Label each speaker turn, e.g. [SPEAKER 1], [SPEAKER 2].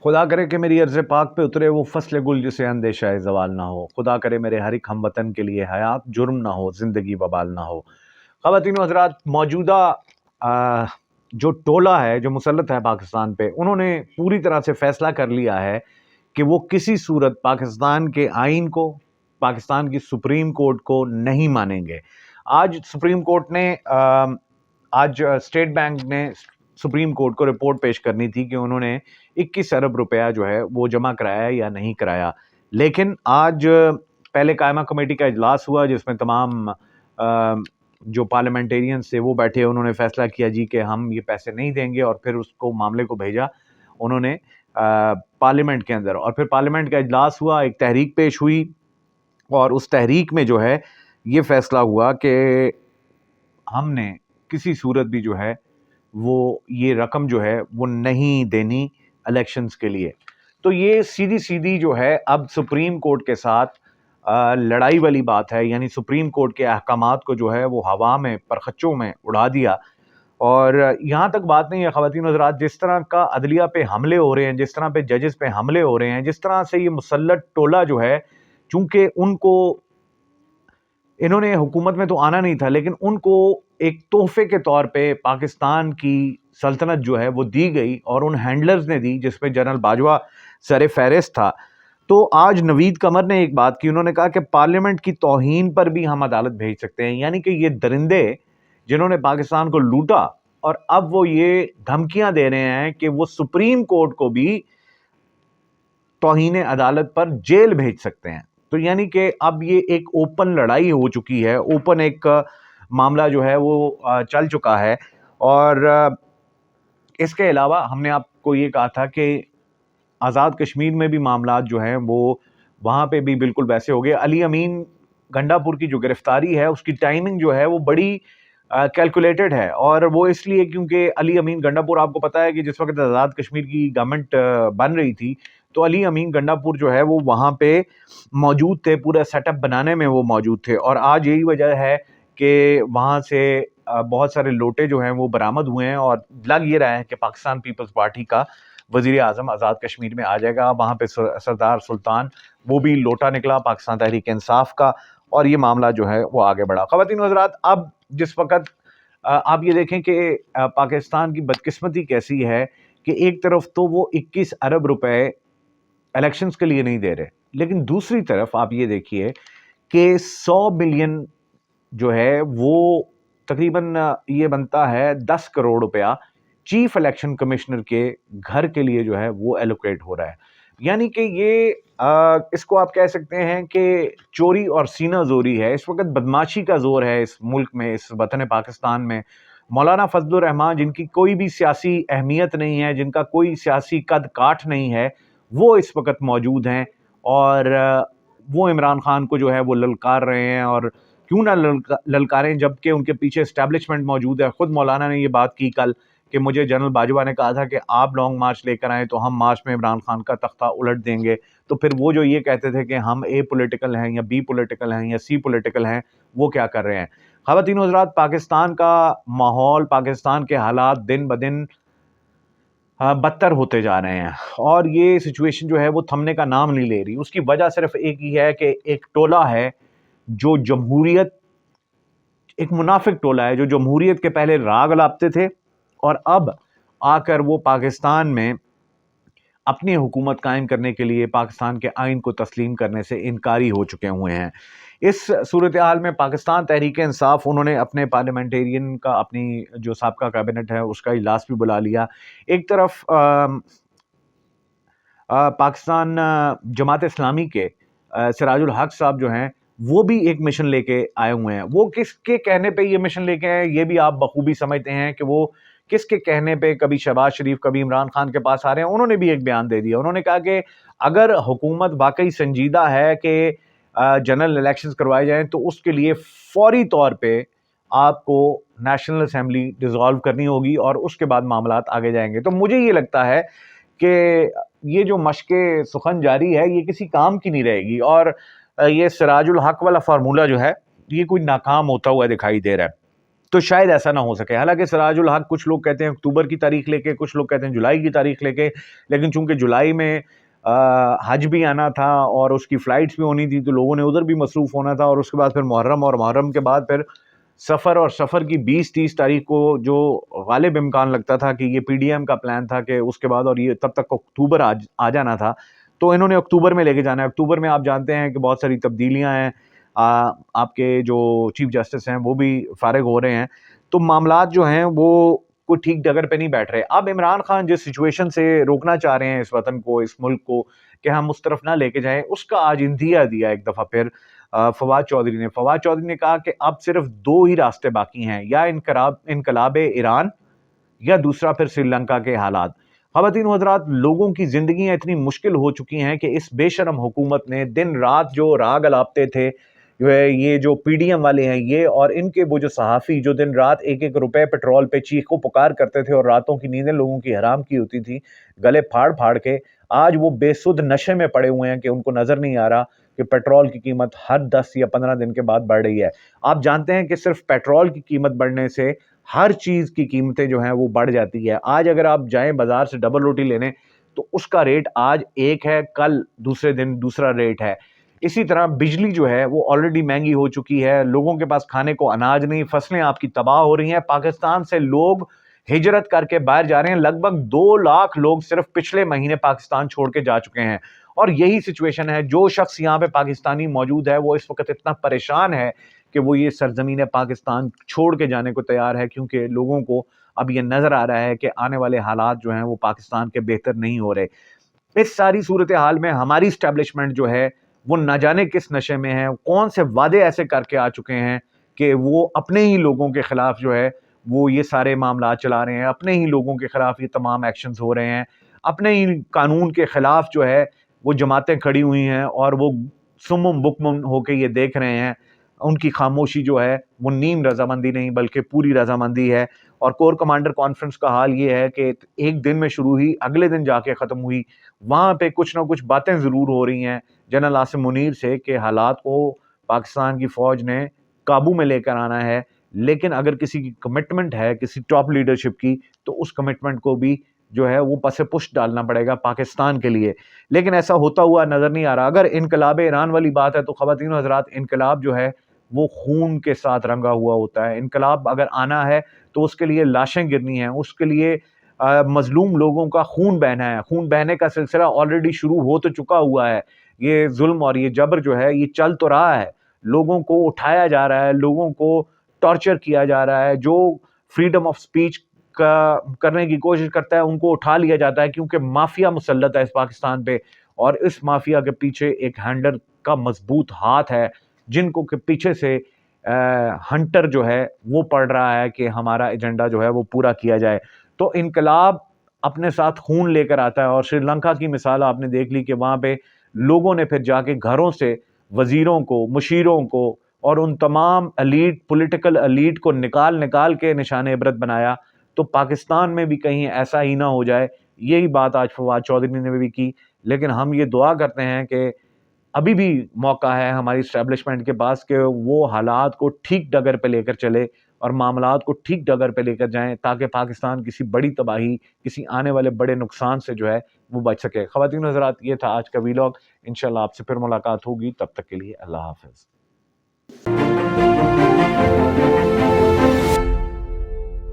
[SPEAKER 1] خدا کرے کہ میری عرض پاک پہ اترے وہ فصل گل جسے اندیشہ زوال نہ ہو. خدا کرے میرے ہر ایک ہم وطن کے لیے حیات جرم نہ ہو، زندگی وبال نہ ہو. خواتین و حضرات، موجودہ جو ٹولہ ہے جو مسلط ہے پاکستان پہ، انہوں نے پوری طرح سے فیصلہ کر لیا ہے کہ وہ کسی صورت پاکستان کے آئین کو، پاکستان کی سپریم کورٹ کو نہیں مانیں گے. آج سپریم کورٹ نے آج اسٹیٹ بینک نے سپریم کورٹ کو رپورٹ پیش کرنی تھی کہ انہوں نے 21 ارب روپیہ جو ہے وہ جمع کرایا یا نہیں کرایا. لیکن آج پہلے قائمہ کمیٹی کا اجلاس ہوا جس میں تمام جو پارلیمنٹیرینز تھے وہ بیٹھے، انہوں نے فیصلہ کیا جی کہ ہم یہ پیسے نہیں دیں گے، اور پھر اس کو معاملے کو بھیجا انہوں نے پارلیمنٹ کے اندر، اور پھر پارلیمنٹ کا اجلاس ہوا، ایک تحریک پیش ہوئی، اور اس تحریک میں جو ہے یہ فیصلہ ہوا کہ ہم نے کسی صورت بھی جو ہے وہ یہ رقم جو ہے وہ نہیں دینی الیکشنز کے لیے. تو یہ سیدھی سیدھی جو ہے اب سپریم کورٹ کے ساتھ لڑائی والی بات ہے، یعنی سپریم کورٹ کے احکامات کو جو ہے وہ ہوا میں پرخچوں میں اڑا دیا. اور یہاں تک بات نہیں ہے خواتین و حضرات، جس طرح کا عدلیہ پہ حملے ہو رہے ہیں، جس طرح پہ ججز پہ حملے ہو رہے ہیں، جس طرح سے یہ مسلط ٹولہ جو ہے، چونکہ انہوں نے حکومت میں تو آنا نہیں تھا، لیکن ان کو ایک تحفے کے طور پہ پاکستان کی سلطنت جو ہے وہ دی گئی، اور ان ہینڈلرز نے دی جس میں جنرل باجوہ سر فہرست تھا. تو آج نوید قمر نے ایک بات کی، انہوں نے کہا کہ پارلیمنٹ کی توہین پر بھی ہم عدالت بھیج سکتے ہیں. یعنی کہ یہ درندے جنہوں نے پاکستان کو لوٹا، اور اب وہ یہ دھمکیاں دے رہے ہیں کہ وہ سپریم کورٹ کو بھی توہین عدالت پر جیل بھیج سکتے ہیں. تو یعنی کہ اب یہ ایک اوپن لڑائی ہو چکی ہے، اوپن ایک معاملہ جو ہے وہ چل چکا ہے. اور اس کے علاوہ ہم نے آپ کو یہ کہا تھا کہ آزاد کشمیر میں بھی معاملات جو ہیں وہ وہاں پہ بھی بالکل ویسے ہو گئے. علی امین گنڈا پور کی جو گرفتاری ہے اس کی ٹائمنگ جو ہے وہ بڑی کیلکولیٹڈ ہے، اور وہ اس لیے کیونکہ علی امین گنڈا پور، آپ کو پتا ہے کہ جس وقت آزاد کشمیر کی گورنمنٹ بن رہی تھی تو علی امین گنڈا پور جو ہے وہ وہاں پہ موجود تھے، پورا سیٹ اپ بنانے میں وہ موجود تھے. اور آج یہی وجہ ہے کہ وہاں سے بہت سارے لوٹے جو ہیں وہ برآمد ہوئے ہیں، اور لگ یہ رہا ہے کہ پاکستان پیپلز پارٹی کا وزیر اعظم آزاد کشمیر میں آ جائے گا. وہاں پہ سردار سلطان وہ بھی لوٹا نکلا پاکستان تحریک انصاف کا، اور یہ معاملہ جو ہے وہ آگے بڑھا. خواتین و حضرات، اب جس وقت آپ یہ دیکھیں کہ پاکستان کی بدقسمتی کیسی ہے کہ ایک طرف تو وہ 21 ارب روپے الیکشنز کے لیے نہیں دے رہے، لیکن دوسری طرف آپ یہ دیکھیے کہ 100 بلین جو ہے وہ تقریباً یہ بنتا ہے 10 کروڑ روپیہ چیف الیکشن کمشنر کے گھر کے لیے جو ہے وہ ایلوکیٹ ہو رہا ہے. یعنی کہ یہ اس کو آپ کہہ سکتے ہیں کہ چوری اور سینہ زوری ہے. اس وقت بدماشی کا زور ہے اس ملک میں، اس وطن پاکستان میں. مولانا فضل الرحمان جن کی کوئی بھی سیاسی اہمیت نہیں ہے، جن کا کوئی سیاسی قد کاٹ نہیں ہے، وہ اس وقت موجود ہیں، اور وہ عمران خان کو جو ہے وہ للکار رہے ہیں. اور کیوں نہ للکاریں جبکہ ان کے پیچھے اسٹیبلشمنٹ موجود ہے. خود مولانا نے یہ بات کی کل کہ مجھے جنرل باجوہ نے کہا تھا کہ آپ لانگ مارچ لے کر آئیں تو ہم مارچ میں عمران خان کا تختہ الٹ دیں گے. تو پھر وہ جو یہ کہتے تھے کہ ہم اے پولیٹیکل ہیں یا بی پولیٹیکل ہیں یا سی پولیٹیکل ہیں، وہ کیا کر رہے ہیں. خواتین و حضرات، پاکستان کا ماحول، پاکستان کے حالات دن بدن بدتر ہوتے جا رہے ہیں، اور یہ سچویشن جو ہے وہ تھمنے کا نام نہیں لے رہی. اس کی وجہ صرف ایک ہی ہے کہ ایک ٹولہ ہے جو جمہوریت، ایک منافق ٹولہ ہے جو جمہوریت کے پہلے راگ الاپتے تھے، اور اب آ کر وہ پاکستان میں اپنی حکومت قائم کرنے کے لیے پاکستان کے آئین کو تسلیم کرنے سے انکاری ہو چکے ہوئے ہیں. اس صورتحال میں پاکستان تحریک انصاف، انہوں نے اپنے پارلیمنٹیرین کا، اپنی جو سابقہ کابینٹ ہے اس کا اجلاس بھی بلا لیا. ایک طرف پاکستان جماعت اسلامی کے سراج الحق صاحب جو ہیں وہ بھی ایک مشن لے کے آئے ہوئے ہیں. وہ کس کے کہنے پہ یہ مشن لے کے آئے ہیں یہ بھی آپ بخوبی سمجھتے ہیں کہ وہ کس کے کہنے پہ کبھی شہباز شریف کبھی عمران خان کے پاس آ رہے ہیں. انہوں نے بھی ایک بیان دے دیا، انہوں نے کہا کہ اگر حکومت واقعی سنجیدہ ہے کہ جنرل الیکشنز کروائے جائیں تو اس کے لیے فوری طور پہ آپ کو نیشنل اسمبلی ڈیزالو کرنی ہوگی، اور اس کے بعد معاملات آگے جائیں گے. تو مجھے یہ لگتا ہے کہ یہ جو مشق سخن جاری ہے یہ کسی کام کی نہیں رہے گی، اور یہ سراج الحق والا فارمولہ جو ہے یہ کوئی ناکام ہوتا ہوا دکھائی دے رہا ہے. تو شاید ایسا نہ ہو سکے. حالانکہ سراج الحق کچھ لوگ کہتے ہیں اکتوبر کی تاریخ لے کے, کچھ لوگ کہتے ہیں جولائی کی تاریخ لے کے, لیکن چونکہ جولائی میں حج بھی آنا تھا اور اس کی فلائٹس بھی ہونی تھی تو لوگوں نے ادھر بھی مصروف ہونا تھا, اور اس کے بعد پھر محرم, اور محرم کے بعد پھر سفر, اور سفر کی 20-30 تاریخ کو جو غالب امکان لگتا تھا کہ یہ پی ڈی ایم کا پلان تھا کہ اس کے بعد, اور یہ تب تک اکتوبر آ جانا تھا, تو انہوں نے اکتوبر میں لے کے جانا ہے. اکتوبر میں آپ جانتے ہیں کہ بہت ساری تبدیلیاں ہیں, آپ کے جو چیف جسٹس ہیں وہ بھی فارغ ہو رہے ہیں, تو معاملات جو ہیں وہ کوئی ٹھیک ڈگر پہ نہیں بیٹھ رہے. اب عمران خان جس سچویشن سے روکنا چاہ رہے ہیں اس وطن کو, اس ملک کو, کہ ہم اس طرف نہ لے کے جائیں, اس کا آج انتہا دیا ایک دفعہ پھر فواد چودھری نے. فواد چودھری نے کہا کہ اب صرف 2 ہی راستے باقی ہیں, یا انقلاب ایران, یا دوسرا پھر سری لنکا کے حالات. خواتین و حضرات, لوگوں کی زندگیاں اتنی مشکل ہو چکی ہیں کہ اس بے شرم حکومت نے دن رات جو راگ الاپتے تھے, یہ جو پی ڈی ایم والے ہیں یہ, اور ان کے وہ جو صحافی جو دن رات 1-1 روپے پیٹرول پہ چیخ و پکار کرتے تھے اور راتوں کی نیندیں لوگوں کی حرام کی ہوتی تھی گلے پھاڑ پھاڑ کے, آج وہ بے سود نشے میں پڑے ہوئے ہیں کہ ان کو نظر نہیں آ رہا کہ پیٹرول کی قیمت ہر 10 یا 15 دن کے بعد بڑھ رہی ہے. آپ جانتے ہیں کہ صرف پیٹرول کی قیمت بڑھنے سے ہر چیز کی قیمتیں جو ہیں وہ بڑھ جاتی ہے. آج اگر آپ جائیں بازار سے ڈبل روٹی لینے تو اس کا ریٹ آج ایک ہے, کل دوسرے دن دوسرا ریٹ ہے. اسی طرح بجلی جو ہے وہ آلریڈی مہنگی ہو چکی ہے, لوگوں کے پاس کھانے کو اناج نہیں, فصلیں آپ کی تباہ ہو رہی ہیں. پاکستان سے لوگ ہجرت کر کے باہر جا رہے ہیں, لگ بھگ 2 لاکھ لوگ صرف پچھلے مہینے پاکستان چھوڑ کے جا چکے ہیں. اور یہی سچویشن ہے, جو شخص یہاں پہ پاکستانی موجود ہے وہ اس وقت اتنا پریشان ہے کہ وہ یہ سرزمین پاکستان چھوڑ کے جانے کو تیار ہے, کیونکہ لوگوں کو اب یہ نظر آ رہا ہے کہ آنے والے حالات جو ہیں وہ پاکستان کے بہتر نہیں ہو رہے. اس ساری صورتحال میں ہماری اسٹیبلشمنٹ جو ہے وہ نہ جانے کس نشے میں ہے, کون سے وعدے ایسے کر کے آ چکے ہیں کہ وہ اپنے ہی لوگوں کے خلاف جو ہے وہ یہ سارے معاملات چلا رہے ہیں, اپنے ہی لوگوں کے خلاف یہ تمام ایکشنز ہو رہے ہیں, اپنے ہی قانون کے خلاف جو ہے وہ جماعتیں کھڑی ہوئی ہیں, اور وہ سمم بکمم ہو کے یہ دیکھ رہے ہیں. ان کی خاموشی جو ہے وہ نیم رضامندی نہیں بلکہ پوری رضامندی ہے. اور کور کمانڈر کانفرنس کا حال یہ ہے کہ ایک دن میں شروع ہوئی, اگلے دن جا کے ختم ہوئی. وہاں پہ کچھ نہ کچھ باتیں ضرور ہو رہی ہیں جنرل عاصم منیر سے کہ حالات کو پاکستان کی فوج نے قابو میں لے کر آنا ہے, لیکن اگر کسی کی کمٹمنٹ ہے کسی ٹاپ لیڈرشپ کی تو اس کمٹمنٹ کو بھی جو ہے وہ پس پشت ڈالنا پڑے گا پاکستان کے لیے. لیکن ایسا ہوتا ہوا نظر نہیں آ رہا. اگر انقلاب ایران والی بات ہے تو خواتین و حضرات, انقلاب جو ہے وہ خون کے ساتھ رنگا ہوا ہوتا ہے. انقلاب اگر آنا ہے تو اس کے لیے لاشیں گرنی ہیں, اس کے لیے مظلوم لوگوں کا خون بہنا ہے. خون بہنے کا سلسلہ آلریڈی شروع ہو تو چکا ہوا ہے. یہ ظلم اور یہ جبر جو ہے یہ چل تو رہا ہے, لوگوں کو اٹھایا جا رہا ہے, لوگوں کو ٹارچر کیا جا رہا ہے. جو فریڈم آف سپیچ کا کرنے کی کوشش کرتا ہے ان کو اٹھا لیا جاتا ہے, کیونکہ مافیا مسلط ہے اس پاکستان پہ, اور اس مافیا کے پیچھے ایک ہینڈلر کا مضبوط ہاتھ ہے جن کو کہ پیچھے سے ہنٹر جو ہے وہ پڑ رہا ہے کہ ہمارا ایجنڈا جو ہے وہ پورا کیا جائے. تو انقلاب اپنے ساتھ خون لے کر آتا ہے, اور سری لنکا کی مثال آپ نے دیکھ لی کہ وہاں پہ لوگوں نے پھر جا کے گھروں سے وزیروں کو, مشیروں کو اور ان تمام ایلیٹ, پولیٹیکل ایلیٹ کو نکال کے نشان عبرت بنایا. تو پاکستان میں بھی کہیں ایسا ہی نہ ہو جائے. یہی بات آج فواد چودھری نے بھی کی, لیکن ہم یہ دعا کرتے ہیں کہ ابھی بھی موقع ہے ہماری اسٹیبلشمنٹ کے پاس کہ وہ حالات کو ٹھیک ڈگر پہ لے کر چلے اور معاملات کو ٹھیک ڈگر پہ لے کر جائیں, تاکہ پاکستان کسی بڑی تباہی, کسی آنے والے بڑے نقصان سے جو ہے وہ بچ سکے. خواتین و حضرات, یہ تھا آج کا ویلاگ. انشاءاللہ آپ سے پھر ملاقات ہوگی, تب تک کے لیے اللہ حافظ.